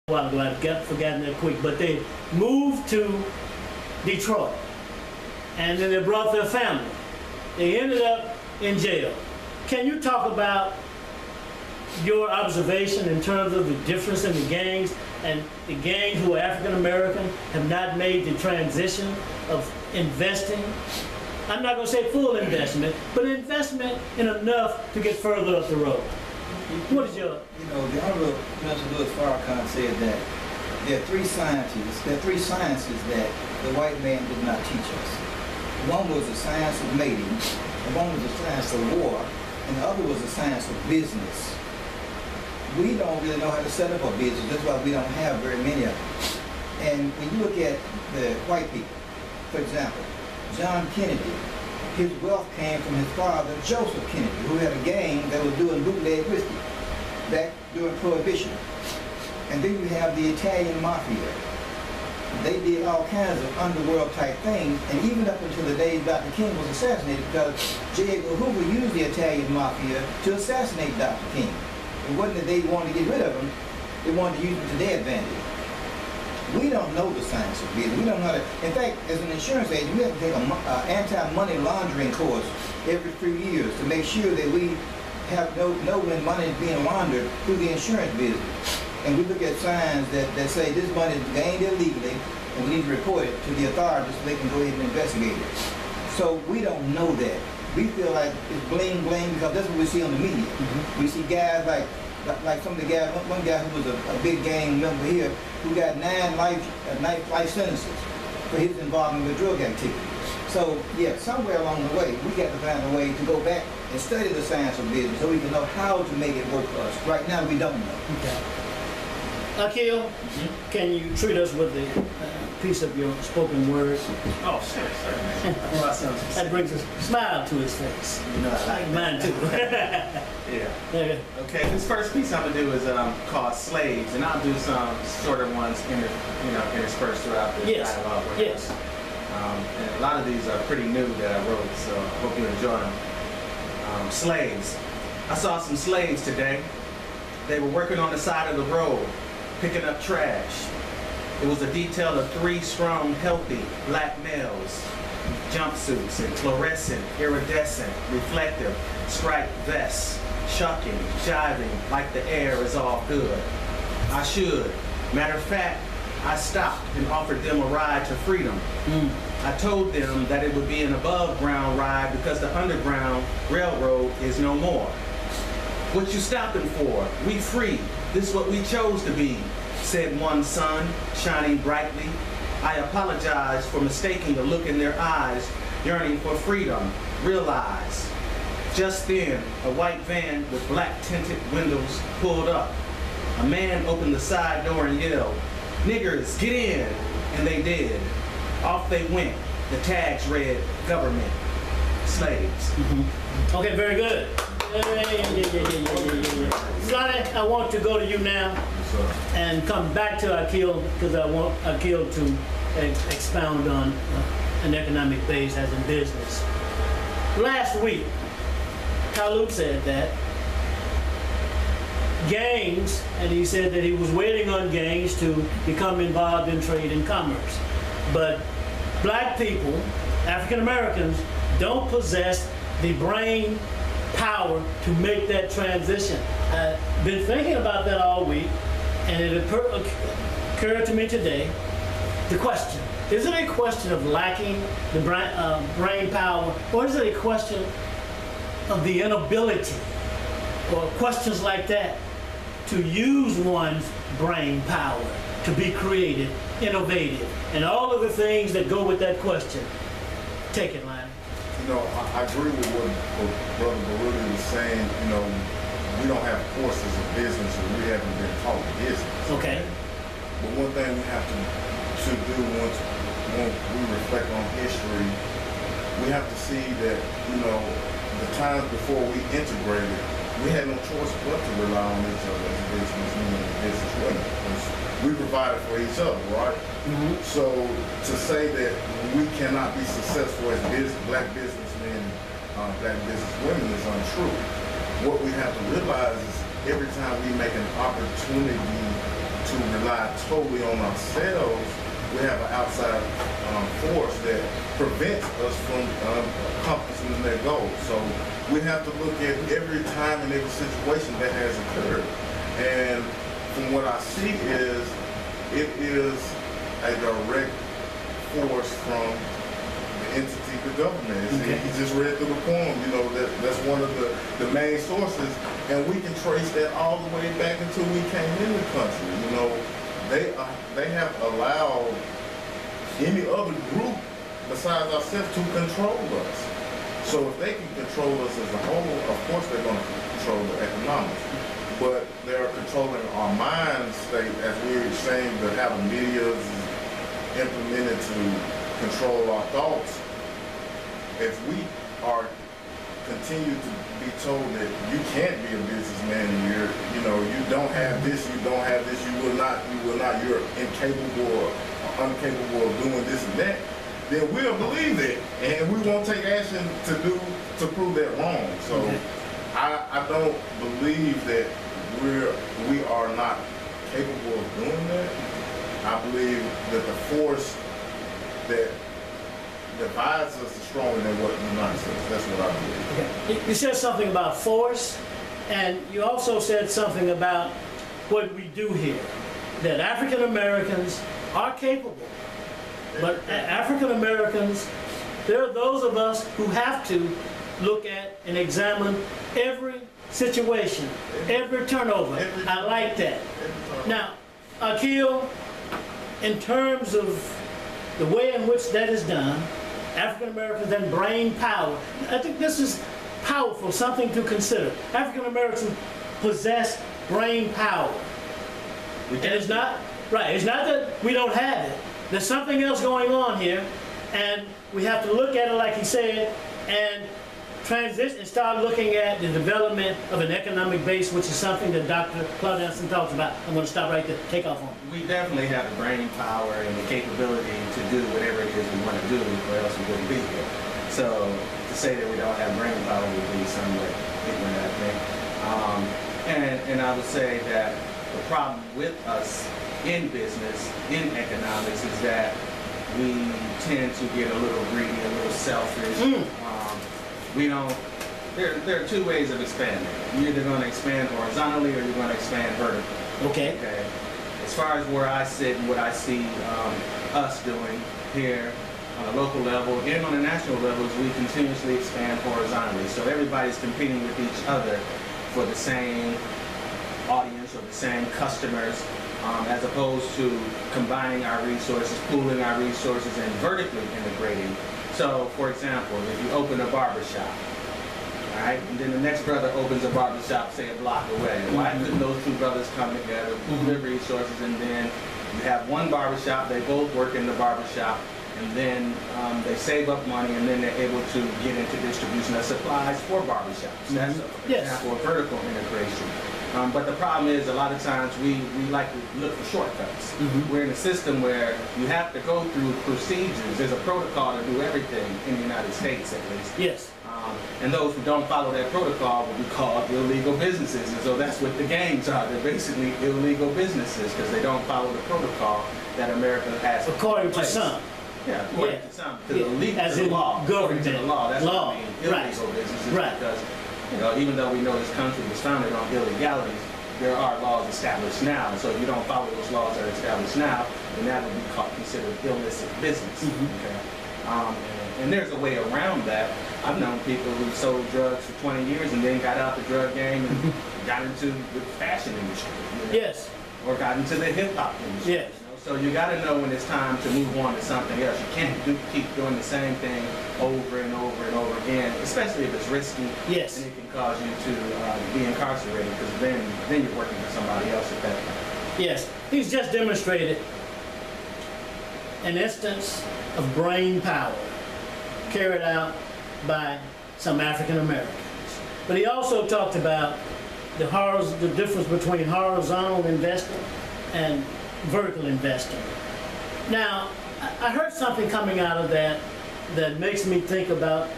a while ago, I've forgotten that quick, but they moved to Detroit, and then they brought their family. They ended up in jail. Can you talk about your observation in terms of the difference in the gangs, and the gangs who are African American have not made the transition of investing? I'm not going to say full investment, but investment in enough to get further up the road. What is your... You know, the Honorable Mr. Louis Farrakhan said that there are three sciences that the white man did not teach us. One was the science of mating, and one was the science of war, and the other was the science of business. We don't really know how to set up a business. That's why we don't have very many of them. And when you look at the white people, for example, John Kennedy, his wealth came from his father, Joseph Kennedy, who had a gang that was doing bootleg whiskey back during Prohibition. And then you have the Italian Mafia. They did all kinds of underworld type things, and even up until the day Dr. King was assassinated, because J. Edgar Hoover used the Italian Mafia to assassinate Dr. King. It wasn't that they wanted to get rid of him, they wanted to use him to their advantage. We don't know the science of business. We don't know that. In fact, as an insurance agent, we have to take an anti-money laundering course every few years to make sure that we have know when money is being laundered through the insurance business. And we look at signs that say this money is gained illegally, and we need to report it to the authorities so they can go ahead and investigate it. So we don't know that. We feel like it's bling bling because that's what we see on the media. We see guys like some of the guys, one guy who was a big gang member here, who got 9 life sentences for his involvement with drug activity. So yeah, somewhere along the way, we got to find a way to go back and study the science of business so we can know how to make it work for us. Right now, we don't know. Okay. Akil, can you treat us with a piece of your spoken word? Oh, sure, certainly. That brings a smile to his face. You know, I like mine too. Yeah. Okay, this first piece I'm gonna do is called Slaves, and I'll do some shorter ones interspersed throughout the dialogue. Yes. And a lot of these are pretty new that I wrote, so I hope you enjoy them. Slaves. I saw some slaves today. They were working on the side of the road, picking up trash. It was a detail of 3 strong, healthy black males, jumpsuits and fluorescent, iridescent, reflective, striped vests, shucking, jiving like the air is all good. I should. Matter of fact, I stopped and offered them a ride to freedom. I told them that it would be an above-ground ride because the underground railroad is no more. What you stopping for? We free. This is what we chose to be, said one son, shining brightly. I apologize for mistaking the look in their eyes, yearning for freedom. Realize. Just then, a white van with black tinted windows pulled up. A man opened the side door and yelled, "Niggers, get in!" And they did. Off they went. The tags read, "Government, slaves." Okay, very good. Scotty, I want to go to you now and come back to Akil because I want Akil to expound on an economic base as in business. Last week, Khalid said that gangs, and he said that he was waiting on gangs to become involved in trade and commerce. But black people, African Americans, don't possess the brain power to make that transition. I've been thinking about that all week, and it occurred to me today, the question, is it a question of lacking the brain power, or is it a question of the inability, or questions like that, to use one's brain power to be creative, innovative, and all of the things that go with that question? Take it, Lonnie. You know, I agree with what Brother Baruti was saying. You know, we don't have courses of business, and we haven't been taught business. Okay. But one thing we have to do once we reflect on history, we have to see that, you know, the times before we integrated, we had no choice but to rely on each other as businessmen and businesswomen. We provided for each other, right? So to say that we cannot be successful as black businessmen, black businesswomen is untrue. What we have to realize is every time we make an opportunity to rely totally on ourselves, we have an outside force that prevents us from accomplishing that goal. So we have to look at every time and every situation that has occurred. And from what I see is, it is a direct force from the entity, the government. Okay. He just read through the poem, you know, that's one of the main sources, and we can trace that all the way back until we came in the country. You know, they have allowed any other group besides ourselves to control us. So if they can control us as a whole, of course they're going to control the economics. But they're controlling our mind state, as we were saying, that how the media is implemented to control our thoughts. If we are continue to be told that you can't be a businessman and you don't have this, you will not, you're incapable or incapable of doing this and that, then we'll believe it and we won't take action to prove that wrong. So I don't believe that we are not capable of doing that. I believe that the force that divides us is stronger than what unites us. That's what I believe. Okay. You said something about force, and you also said something about what we do here, that African Americans are capable. But African Americans, there are those of us who have to look at and examine every situation, every turnover. I like that. Now, Akil, in terms of the way in which that is done, African Americans and brain power, I think this is powerful, something to consider. African Americans possess brain power. And it's not, right, it's not that we don't have it. There's something else going on here, and we have to look at it, like he said, and transition and start looking at the development of an economic base, which is something that Dr. Claude Anderson talks about. I'm going to stop right there. Take off on it. We definitely have the brain power and the capability to do whatever it is we want to do, or else we wouldn't be here. So to say that we don't have brain power would be somewhat ignorant, I think. And I would say that the problem with us in business, in economics, is that we tend to get a little greedy, a little selfish. We don't, there are two ways of expanding. You're either going to expand horizontally or you're going to expand vertically. Okay. As far as where I sit and what I see us doing here on a local level and on a national level is we continuously expand horizontally. So everybody's competing with each other for the same audience or the same customers, as opposed to combining our resources, pooling our resources, and vertically integrating. So, for example, if you open a barbershop, all right, and then the next brother opens a barbershop, say a block away, why couldn't those two brothers come together, pool their resources, and then you have one barbershop, they both work in the barbershop, and then they save up money, and then they're able to get into distribution of supplies for barbershops. That's an example of vertical integration. But the problem is, a lot of times we like to look for shortcuts. We're in a system where you have to go through procedures. There's a protocol to do everything in the United States, at least. Yes. And those who don't follow that protocol will be called illegal businesses. And so that's what the gangs are. They're basically illegal businesses because they don't follow the protocol that America has. According to some. Yeah, according to some. To the legal As in law. government. To the law. That's law. what I mean. Illegal businesses. Right. Because, you know, even though we know this country was founded on illegalities, there are laws established now. So if you don't follow those laws that are established now, then that would be considered illicit business. Okay. And there's a way around that. I've known people who sold drugs for 20 years and then got out the drug game and got into the fashion industry. You know? Yes. Or got into the hip hop industry. Yes. You know? So you got to know when it's time to move on to something else. You can't keep doing the same thing over and over and over again, especially if it's risky. Yes. And it can cause you to be incarcerated, because then you're working for somebody else at that point. Yes. He's just demonstrated an instance of brain power carried out by some African Americans. But he also talked about the difference between horizontal investing and vertical investing. Now, I heard something coming out of that makes me think about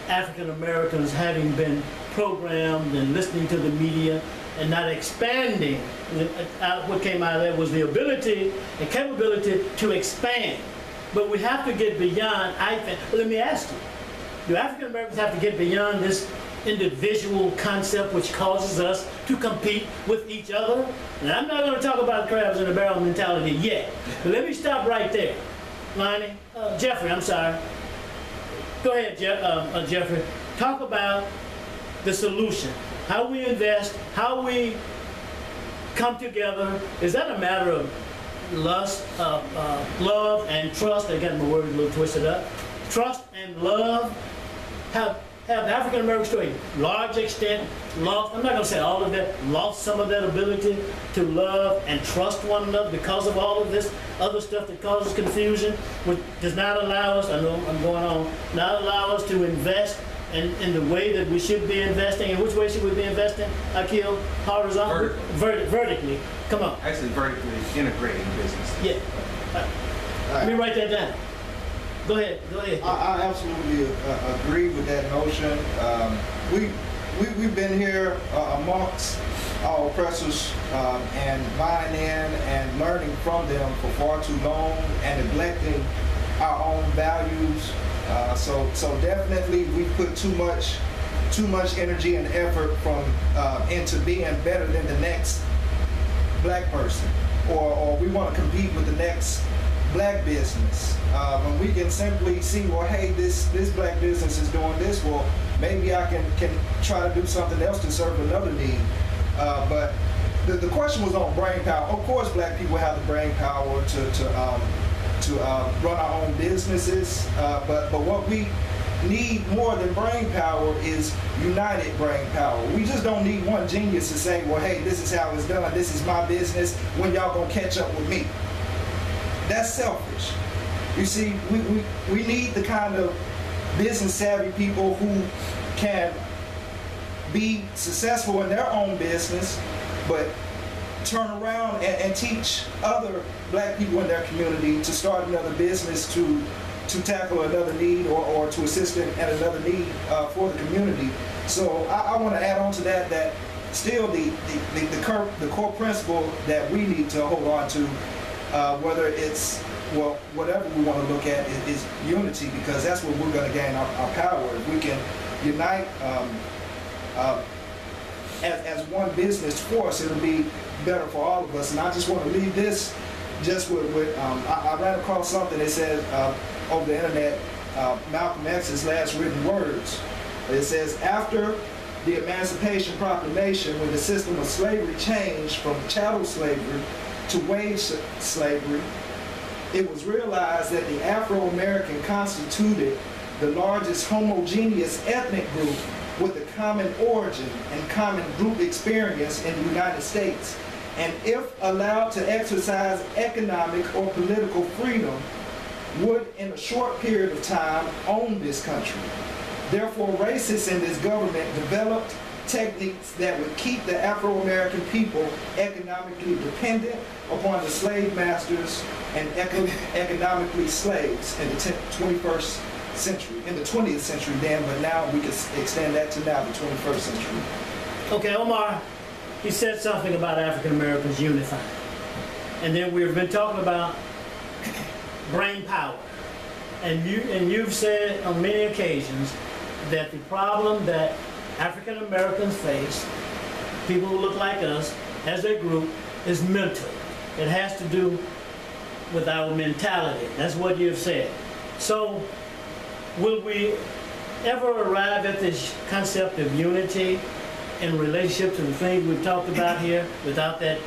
African Americans having been programmed and listening to the media and not expanding. What came out of that was the ability and capability to expand. But we have to get beyond, I think, let me ask you, do African Americans have to get beyond this individual concept which causes us to compete with each other? And I'm not going to talk about crabs in a barrel mentality yet, but let me stop right there. Lonnie, Jeffrey, I'm sorry. Go ahead, Jeffrey. Talk about the solution. How we invest, how we come together. Is that a matter of lust, love, and trust? I got my words a little twisted up. Trust and love have African Americans to a large extent lost, I'm not going to say all of that, lost some of that ability to love and trust one another because of all of this other stuff that causes confusion, which does not allow us, I know I'm going on, not allow us to invest in the way that we should be investing. In which way should we be investing, Akil? Horizontally? Vertically. Come on. Actually, vertically integrating business. Yeah. Let me write that down. Go ahead. I absolutely agree with that notion. We've been here amongst our oppressors and buying in and learning from them for far too long and neglecting our own values. So definitely we put too much energy and effort into being better than the next black person, or we want to compete with the next black business. When we can simply see, well, hey, this black business is doing this, well, maybe I can try to do something else to serve another need. But the question was on brain power. Of course, black people have the brain power to run our own businesses, but what we need more than brain power is united brain power. We just don't need one genius to say, well, hey, this is how it's done, this is my business, when y'all gonna catch up with me. That's selfish. You see, we need the kind of business savvy people who can be successful in their own business, but turn around and teach other black people in their community to start another business, to tackle another need, or to assist in another need for the community. So I want to add on to that still the core principle that we need to hold on to, whether it's, well, whatever we want to look at is unity, because that's where we're going to gain our power. If we can unite as one business force, it'll be better for all of us. And I just want to leave this just with I ran across something that says over the internet, Malcolm X's last written words. It says, after the Emancipation Proclamation, when the system of slavery changed from chattel slavery to wage slavery, it was realized that the Afro-American constituted the largest homogeneous ethnic group with a common origin and common group experience in the United States, and if allowed to exercise economic or political freedom, would in a short period of time own this country. Therefore, racists in this government developed techniques that would keep the Afro-American people economically dependent upon the slave masters and economically slaves in the 21st century, in the 20th century then, but now we can extend that to now, the 21st century. Okay, Omar, he said something about African Americans unifying. And then we've been talking about brain power. And you've said on many occasions that the problem that African Americans face, people who look like us, as a group, is mental. It has to do with our mentality. That's what you've said. So, will we ever arrive at this concept of unity in relationship to the things we've talked about here without that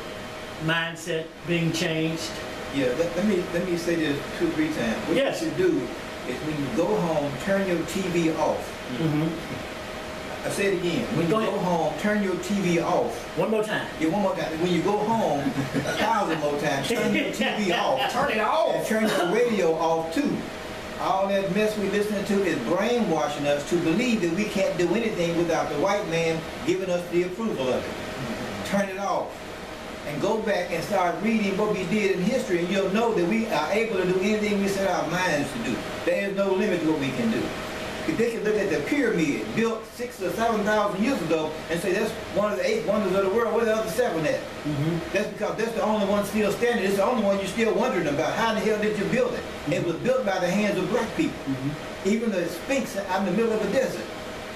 mindset being changed? Yeah, let me say this 2-3 times. What you should do is when you go home, turn your TV off. I say it again. When you go home, turn your TV off. One more time. Yeah, one more time. When you go home, 1,000 more times, turn your TV off. Turn it off. And turn your radio off too. All that mess we're listening to is brainwashing us to believe that we can't do anything without the white man giving us the approval of it. Turn it off. And go back and start reading what we did in history, and you'll know that we are able to do anything we set our minds to do. There is no limit to what we can do. they can look at the pyramid built 6,000 or 7,000 years ago and say that's one of the 8 wonders of the world. Where the other 7 at? That's because that's the only one still standing. It's the only one you're still wondering about. How the hell did you build it? It was built by the hands of black people. Even the Sphinx out in the middle of a desert,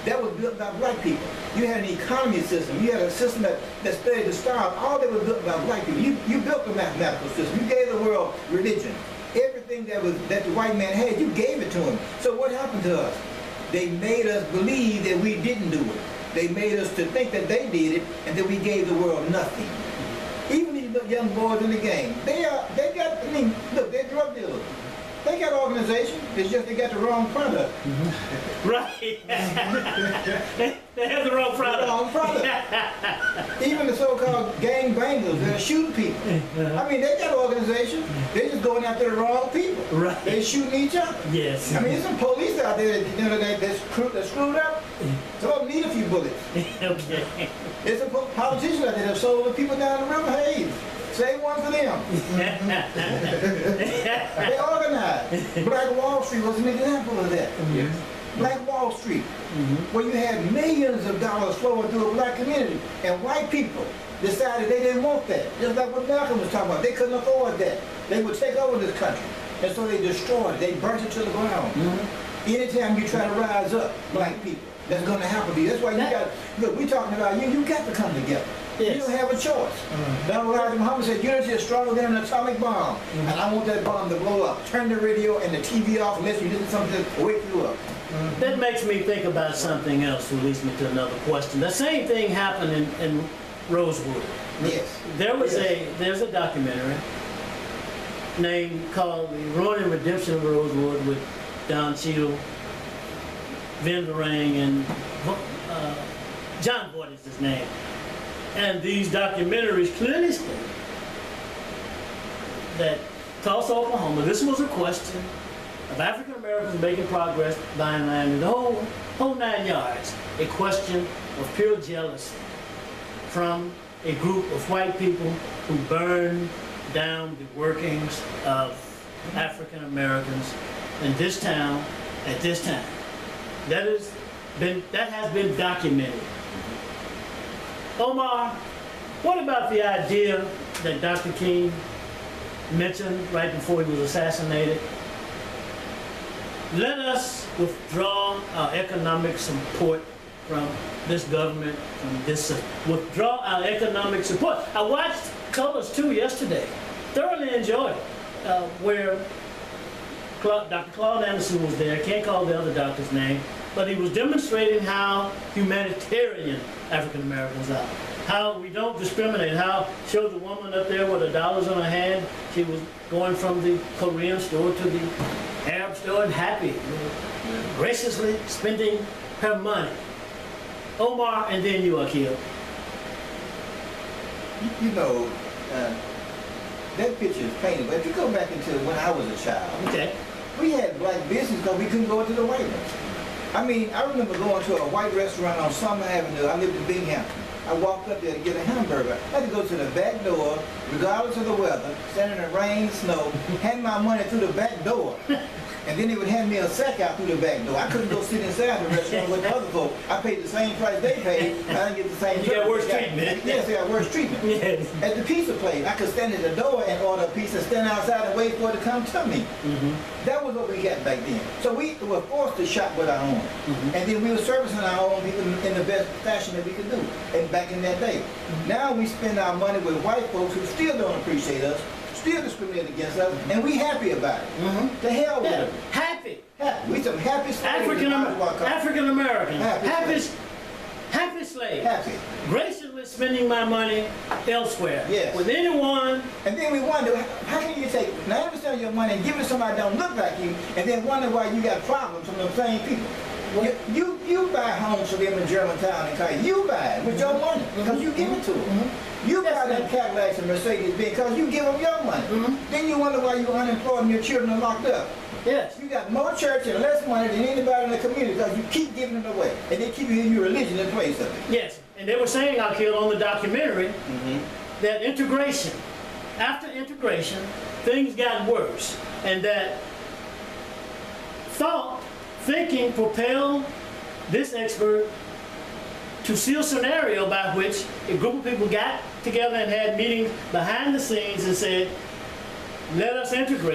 that was built by black people. You had an economy system. You had a system that studied the stars. All that was built by black people. You built the mathematical system. You gave the world religion. Everything that the white man had, you gave it to him. So what happened to us? They made us believe that we didn't do it. They made us to think that they did it, and that we gave the world nothing. Even these little young boys in the game, look, they're drug dealers. They got organization, it's just they got the wrong product. Right. They have the wrong product. The wrong product. Even the so-called gang bangers that are shooting people. I mean, they got organization. They're just going after the wrong people. Right. They're shooting each other. Yes. I mean, there's some police out there that's screwed up. Some of them need a few bullets. Okay. There's some politicians out there that sold the people down the river. Hey, save one for them. They organized. Black Wall Street was an example of that. Yes. Black Wall Street, where you had millions of dollars flowing through a black community, and white people decided they didn't want that. Just like what Malcolm was talking about. They couldn't afford that. They would take over this country. And so they destroyed it. They burnt it to the ground. Anytime you try to rise up, black people, that's going to happen to you. That's why you got, look, we're talking about you got to come together. Yes. You don't have a choice. Donald Elijah Muhammad said, unity is stronger than an atomic bomb. And I want that bomb to blow up. Turn the radio and the TV off unless you did something to wake you up. That makes me think about something else, who leads me to another question. The same thing happened in Rosewood. Yes. There's a documentary called The Ruin and Redemption of Rosewood with Don Cheadle, Vin Varang, and John Voight is his name. And these documentaries clearly state that Tulsa, Oklahoma, this was a question of African Americans making progress, buying land, and the whole 9 yards. A question of pure jealousy from a group of white people who burned down the workings of African Americans in this town at this time. That has been documented. Omar, what about the idea that Dr. King mentioned right before he was assassinated? Let us withdraw our economic support from this government, withdraw our economic support. I watched Colors 2 yesterday, thoroughly enjoyed it, where Dr. Claude Anderson was there. I can't call the other doctor's name, but he was demonstrating how humanitarian African Americans are. How we don't discriminate. How showed the woman up there with the dollars on her hand. She was going from the Korean store to the Arab store and happy, graciously spending her money. Omar, and then you, Akil. You know, that picture is painted, but if you go back into when I was a child, Okay. we had black business because we couldn't go into the white ones. I mean, I remember going to a white restaurant on Summer Avenue. I lived in Binghamton. I walked up there to get a hamburger. I had to go to the back door, regardless of the weather, stand in the rain, snow, hand my money through the back door. And then they would hand me a sack out through the back door. I couldn't go sit inside the restaurant with the other folks. I paid the same price they paid, and I didn't get the same You got worse treatment. Yes, I got worse treatment. Yes. At the pizza place, I could stand at the door and order a pizza, stand outside and wait for it to come to me. That was what we got back then. So we were forced to shop with our own. And then we were servicing our own people in the best fashion that we could do back in that day. Now we spend our money with white folks who still don't appreciate us, still discriminate against us, and we happy about it. The hell with it. Happy. We some happy slaves. African American. Happy Happy slave. Happy. Graciously spending my money elsewhere. Yes. With anyone. And then we wonder, how can you take 90% of your money and give it to somebody that don't look like you, and then wonder why you got problems from the same people? You buy homes for them in Germantown and Cali. You buy it with your money because you give it to them. You buy them Cadillacs and Mercedes because you give them your money. Then you wonder why you're unemployed and your children are locked up. Yes. You got more church and less money than anybody in the community because you keep giving it away. And they keep giving your religion in place of it. Yes. And they were saying, Akil, on the documentary, that integration, after integration, things got worse. And that thought thinking propelled this expert to see a scenario by which a group of people got together and had meetings behind the scenes and said, let us integrate.